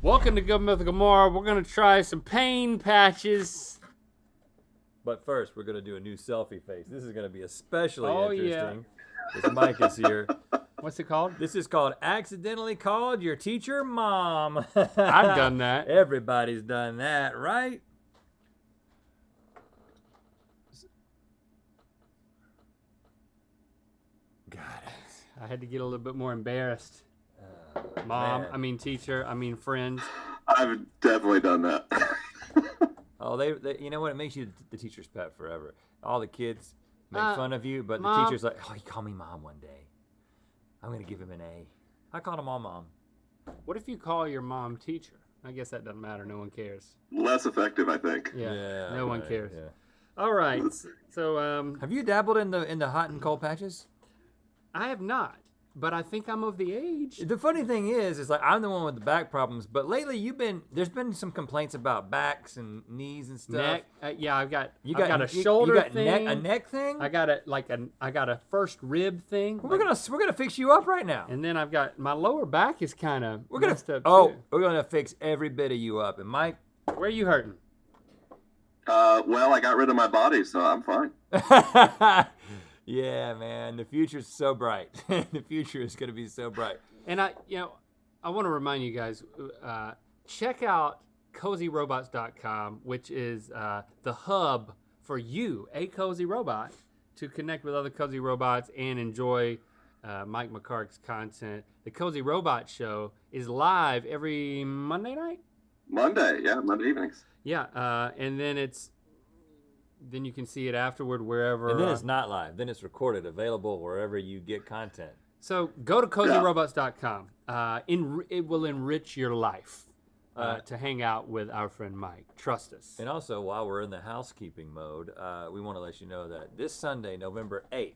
Welcome to Good Mythical MORE. We're going to try some pain patches. But first, we're going to do a new selfie face. This is going to be especially Yeah. interesting. This Mike is here. What's it called? This is called Accidentally Called Your Teacher Mom. I've done that. Everybody's done that, right? God. I had to get a little bit more embarrassed. Mom, man. I mean teacher, I mean friend. I've definitely done that. Oh, they you know what? It makes you the teacher's pet forever. All the kids make fun of you, but Mom. the teacher's like, oh, you call me Mom one day. I'm going to give him an A. I called him all Mom. What if you call your mom teacher? I guess that doesn't matter. No one cares. Less effective, I think. Yeah. No one right, cares. yeah. All right. So Have you dabbled in the hot and cold patches? I have not, but I think I'm of the age. The funny thing is like I'm the one with the back problems, but lately there's been some complaints about backs and knees and stuff. Neck. Yeah, I've got You a shoulder you got thing. a neck thing. I got a first rib thing. We're gonna fix you up right now. And then I've got my lower back is kind of messed up we're too. gonna fix every bit of you up. And Mike, Where are you hurting? Well, I got rid of my body, so I'm fine. yeah, man, the future's so bright. The future is gonna be so bright. And I want to remind you guys, check out CozyRobots.com, which is the hub for you, a cozy robot, to connect with other cozy robots and enjoy Mike McCart's content. The Cozy Robot Show is live every Monday night. Monday evenings. Yeah, and then you can see it afterward wherever. And then it's not live. Then it's recorded, available wherever you get content. So go to CozyRobots.com. It will enrich your life to hang out with our friend Mike. Trust us. And also, while we're in the housekeeping mode, we want to let you know that this Sunday, November 8th,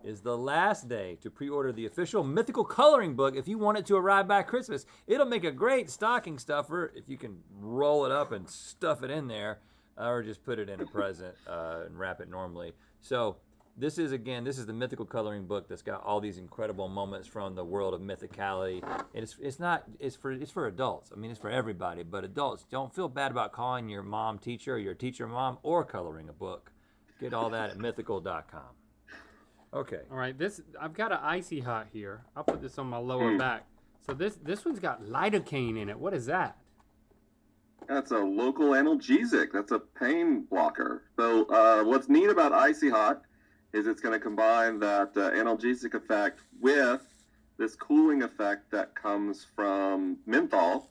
is the last day to pre-order the official Mythical coloring book if you want it to arrive by Christmas. It'll make a great stocking stuffer if you can roll it up and stuff it in there, or just put it in a present and wrap it normally. So this is the Mythical coloring book that's got all these incredible moments from the world of mythicality. And it's for adults. I mean, it's for everybody, but adults, don't feel bad about calling your mom teacher or your teacher mom or coloring a book. Get all that at mythical.com. Okay. All right, I've got an Icy Hot here. I'll put this on my lower back. So this one's got lidocaine in it. What is that? That's a local analgesic. That's a pain blocker. So what's neat about Icy Hot is it's going to combine that analgesic effect with this cooling effect that comes from menthol.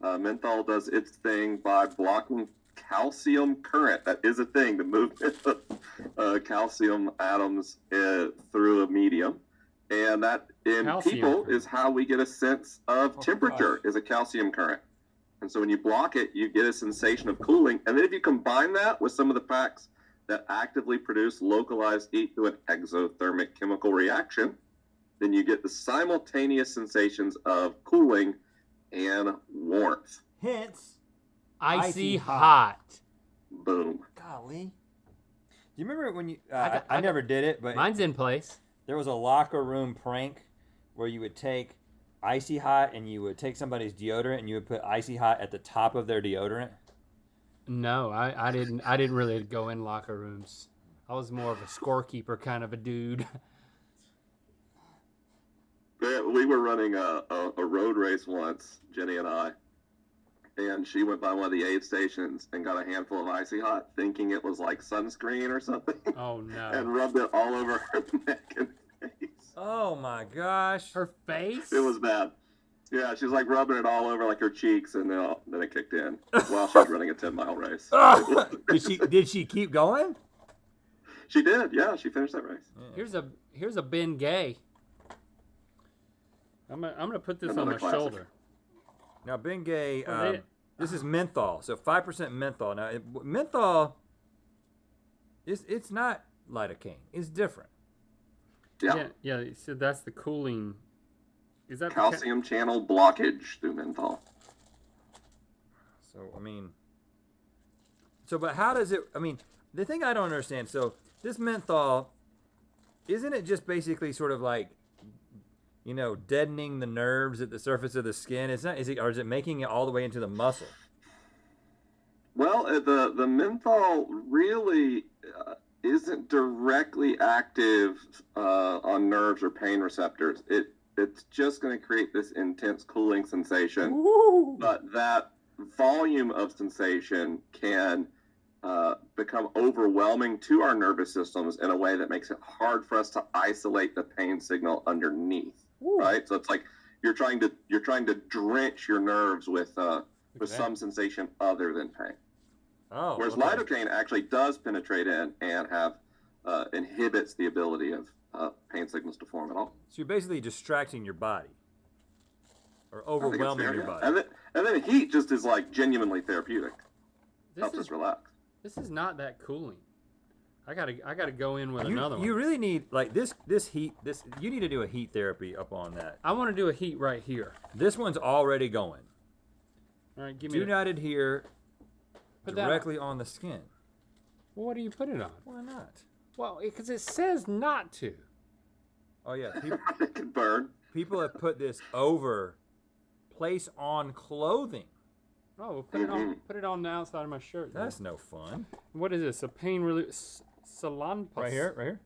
Menthol does its thing by blocking calcium current. That is a thing, the movement of calcium atoms through a medium. And that in Calcium people current. is how we get a sense of temperature, is a calcium current. And so when you block it, you get a sensation of cooling. And then if you combine that with some of the packs that actively produce localized heat through an exothermic chemical reaction, then you get the simultaneous sensations of cooling and warmth. Hence, Icy Hot. Boom. golly. Do you remember when you? I never did it, but Mine's in place. there was a locker room prank where you would take Icy Hot and you would take somebody's deodorant and you would put Icy Hot at the top of their deodorant. No, I didn't really go in locker rooms. I was more of a scorekeeper kind of a dude. We were running a road race once, Jenny and I, and she went by one of the aid stations and got a handful of Icy Hot, thinking it was like sunscreen or something, Oh no. and rubbed it all over her neck and face. Oh my gosh. Her face? It was bad. Yeah, she was like rubbing it all over like her cheeks, and then it kicked in while she was running a 10-mile race. Did she keep going? She did, yeah. She finished that race. Here's a Ben Gay. I'm gonna put this on Another my classic. shoulder. Now, Bengay, Well, this is menthol, so 5% menthol. Now, menthol, it's not lidocaine. It's different. Yeah. So that's the cooling. Is that Calcium channel blockage through menthol. So, but how does it, the thing I don't understand, so this menthol, isn't it just basically sort of like deadening the nerves at the surface of the skin? It's not. Or is it making it all the way into the muscle? Well, the menthol really isn't directly active on nerves or pain receptors. It's just going to create this intense cooling sensation. Ooh. But that volume of sensation can become overwhelming to our nervous systems in a way that makes it hard for us to isolate the pain signal underneath. Ooh. Right? So it's like you're trying to drench your nerves with some sensation other than pain. Oh. Whereas okay. lidocaine actually does penetrate in and inhibits the ability of pain signals to form at all. So you're basically distracting your body, or overwhelming your body. And then heat just is like genuinely therapeutic. Helps us relax. This is not that cooling. I gotta go in with You, another one. you really need like this heat. You need to do a heat therapy up on that. I want to do a heat right here. This one's already going. All right, give me. Do not adhere Put that directly on the skin. Well, what do you put it on? Why not? Well, because it says not to. Oh yeah, It can burn. people have put this over place on clothing. Oh, we'll put it on the outside of my shirt. then. That's no fun. What is this? A pain relief salon? Right here.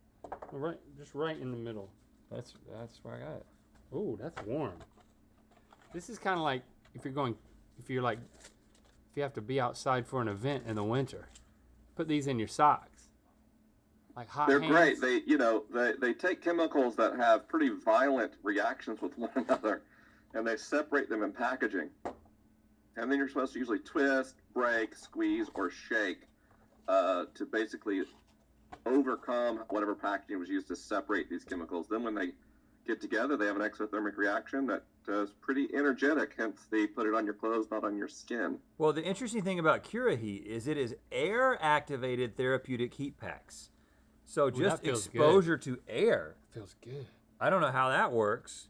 Right, just right in the middle. That's where I got it. Ooh, that's warm. This is kind of like if you have to be outside for an event in the winter. Put these in your socks. Like hot They're hands. great. They take chemicals that have pretty violent reactions with one another, and they separate them in packaging. And then you're supposed to usually twist, break, squeeze, or shake to basically overcome whatever packaging was used to separate these chemicals. Then when they get together, they have an exothermic reaction that is pretty energetic. Hence, they put it on your clothes, not on your skin. Well, the interesting thing about Cura Heat is it is air-activated therapeutic heat packs. So just exposure to air Feels good. I don't know how that works.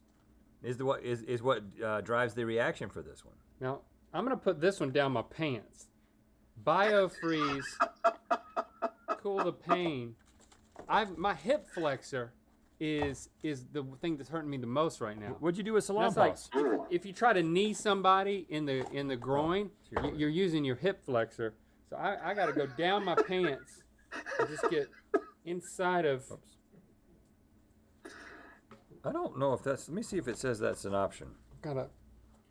Is what drives the reaction for this one. Now, I'm going to put this one down my pants. BioFreeze. Cool the pain. My hip flexor is the thing that's hurting me the most right now. What'd you do with salon That's like pulse? if you try to knee somebody in the groin, you're using your hip flexor. So I got to go down my pants and just get inside of. Oops. I don't know if that's. Let me see if it says that's an option. Gotta.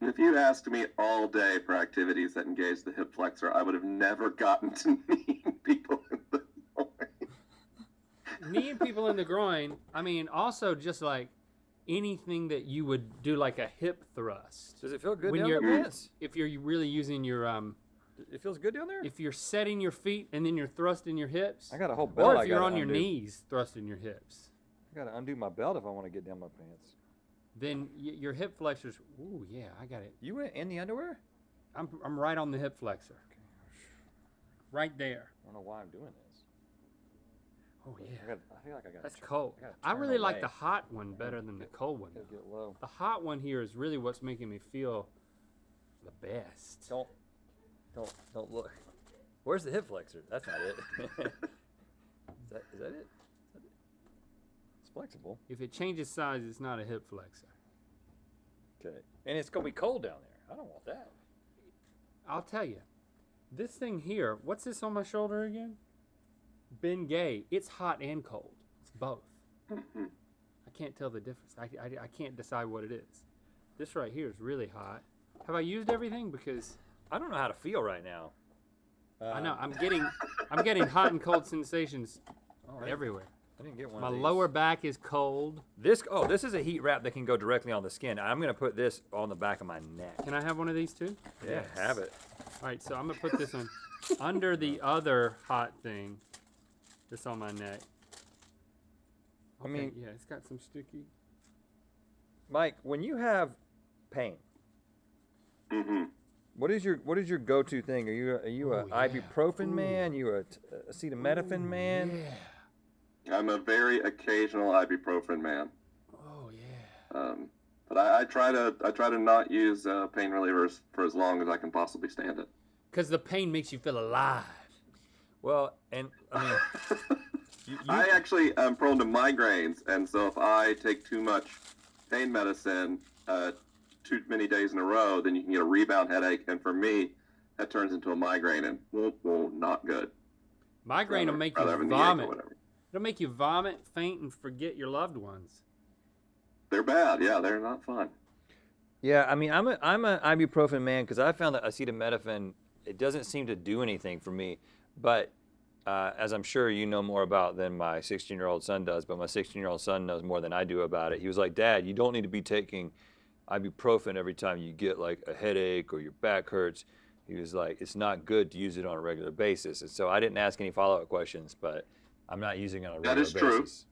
If you'd asked me all day for activities that engage the hip flexor, I would have never gotten to kneeing people in the groin. Kneeing people in the groin. I mean, also just like anything that you would do, like a hip thrust. Does it feel good When down you're there, Vance? if you're really using your It feels good down there? if you're setting your feet and then you're thrusting your hips, I got a whole belt or I if you're gotta on your undo. knees thrusting your hips, I gotta undo my belt if I want to get down my pants. then your hip flexors. Ooh, yeah, I got it. You went in the underwear? I'm right on the hip flexor. Right there. I don't know why I'm doing this. Oh yeah. I feel like I got. That's cold. I gotta I turn really like away. the hot one better than the cold one. Gotta get low. The hot one here is really what's making me feel the best. Don't look. Where's the hip flexor? That's not it. Is that it? It's flexible. If it changes size, it's not a hip flexor. Okay. And it's gonna be cold down there. I don't want that. I'll tell you, this thing here, what's this on my shoulder again? Bengay. It's hot and cold. It's both. Mhm. I can't tell the difference. I can't decide what it is. This right here is really hot. Have I used everything? Because I don't know how to feel right now. I know I'm getting hot and cold sensations everywhere. I didn't get one. My of these. lower back is cold. This is a heat wrap that can go directly on the skin. I'm gonna put this on the back of my neck. Can I have one of these too? Yeah, have it. All right, so I'm gonna put this on under the other hot thing. This on my neck. I mean- yeah, it's got some sticky. Mike, when you have pain, Mhm. what is your go-to thing? Are you a Ooh, yeah. ibuprofen Ooh. man? You a acetaminophen man? Yeah. I'm a very occasional ibuprofen man. Oh yeah. But I try to not use pain relievers for as long as I can possibly stand it. Because the pain makes you feel alive. Well, and I mean, I actually am prone to migraines, and so if I take too much pain medicine too many days in a row, then you can get a rebound headache. And for me, that turns into a migraine, and not good. Migraine will make you Rather than the ache or vomit. whatever. It'll make you vomit, faint, and forget your loved ones. They're bad. Yeah, they're not fun. Yeah, I mean, I'm an ibuprofen man because I found that acetaminophen, it doesn't seem to do anything for me. But as I'm sure you know more about than my 16-year-old son does, but my 16-year-old son knows more than I do about it. He was like, Dad, you don't need to be taking ibuprofen every time you get like a headache or your back hurts. He was like, it's not good to use it on a regular basis. And so I didn't ask any follow-up questions, but I'm not using it on a regular basis. That is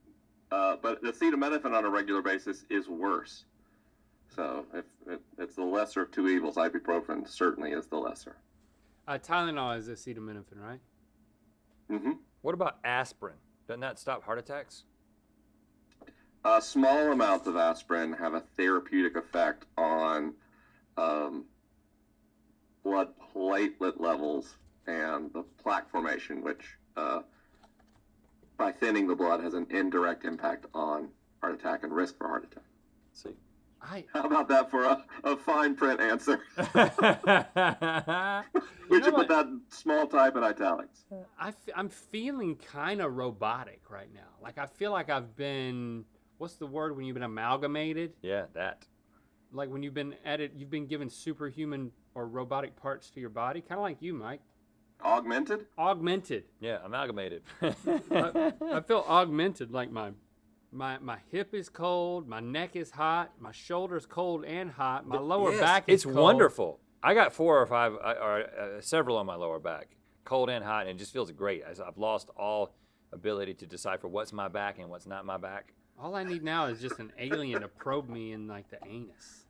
true. But acetaminophen on a regular basis is worse. So if it's the lesser of two evils, ibuprofen certainly is the lesser. Tylenol is acetaminophen, right? Mm-hmm. What about aspirin? Doesn't that stop heart attacks? Small amounts of aspirin have a therapeutic effect on blood platelet levels and the plaque formation, which by thinning the blood has an indirect impact on heart attack and risk for heart attack. See. How about that for a fine print answer? We should put that small type in italics. I'm feeling kind of robotic right now. Like I feel like I've been, what's the word when you've been amalgamated? Yeah, that. Like when you've been you've been given superhuman or robotic parts to your body, kind of like you, Mike. Augmented? Augmented. Yeah, amalgamated. I feel augmented, like my hip is cold, my neck is hot, my shoulder's cold and hot, my lower back is cold. It's wonderful. I got 4 or 5, or several on my lower back, cold and hot, and it just feels great. I've lost all ability to decipher what's my back and what's not my back. All I need now is just an alien to probe me in like the anus.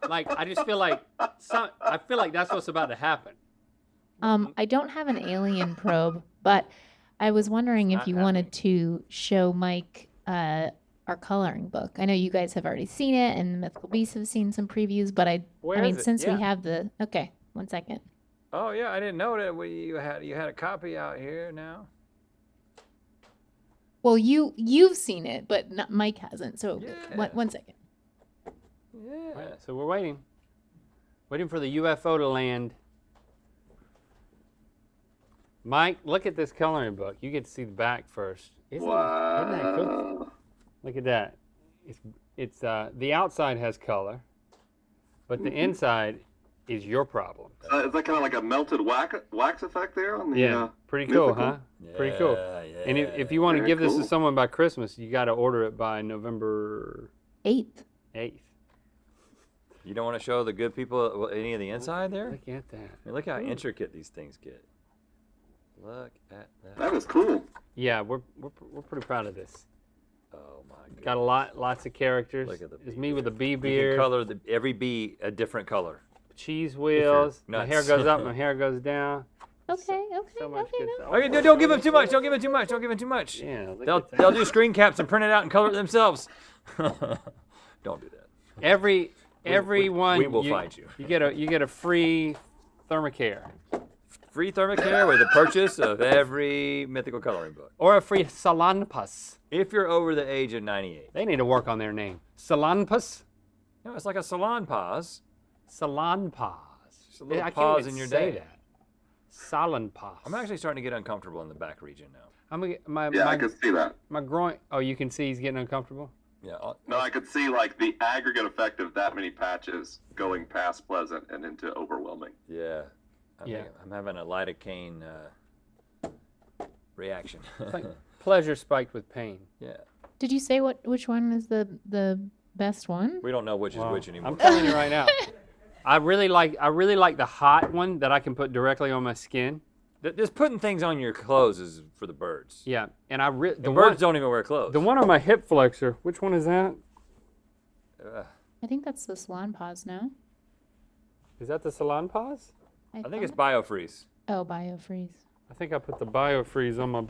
Like I just feel like I feel like that's what's about to happen. I don't have an alien probe, but I was wondering if you wanted to show Mike our coloring book. I know you guys have already seen it, and the Mythical Beasts have seen some previews, but I mean, since we have the okay, 1 second. Oh yeah, I didn't know that you had a copy out here now. Well, you've seen it, but Mike hasn't. So Yeah. 1 second. Yeah. Right, so we're waiting for the UFO to land. Mike, look at this coloring book. You get to see the back first. Isn't that cool? Look at that. It's the outside has color, but the inside is your problem. Is that kind of like a melted wax effect there on the? Yeah, pretty cool, mythical? huh? Pretty cool. Yeah. And if you want to Very give this to cool. someone by Christmas, you got to order it by November 8th. 8th. You don't want to show the good people any of the inside there? Look at that. I mean, look how intricate these things get. Look at that. That is cool. Yeah, we're pretty proud of this. Oh my god. Got lots of characters. Look at the It's bee me with the beard. bee You can beard, color every bee a different color. cheese wheels. My hair nuts. goes up, my hair goes down. Okay. So much good stuff. Okay, don't give them too much. Don't give them too much. Don't give them too much. Yeah, look They'll at that. they'll do screen caps and print it out and color it themselves. Don't do that. Everyone we will find you. You get a free Thermacare Free Thermacare with the purchase of every mythical coloring book. or a free Salonpas. If you're over the age of 98. They need to work on their name. Salonpas. No, it's like a salon pause. Salonpas. Just a little I can't pause even in your say day. that. Salonpas. I'm actually starting to get uncomfortable in the back region now. I could see that. my groin. Oh, you can see he's getting uncomfortable. Yeah. No, I could see like the aggregate effect of that many patches going past pleasant and into overwhelming. Yeah. Yeah. I'm having a lidocaine reaction. It's like pleasure spiked with pain. Yeah. Did you say which one is the best one? We don't know which is Wow. which anymore. I'm telling you right now. I really like the hot one that I can put directly on my skin. Just putting things on your clothes is for the birds. Yeah, and The birds don't even wear clothes. The one on my hip flexor. Which one is that? I think that's the Salon Pause now. Is that the Salon Pause? I think it's BioFreeze. Oh, BioFreeze. I think I put the BioFreeze on my.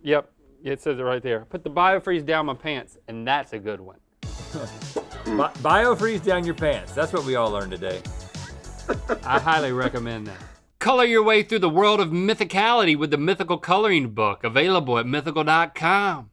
Yep, it says it right there. Put the BioFreeze down my pants, and that's a good one. BioFreeze down your pants. That's what we all learned today. I highly recommend that. Color your way through the world of mythicality with the Mythical Coloring Book, available at mythical.com.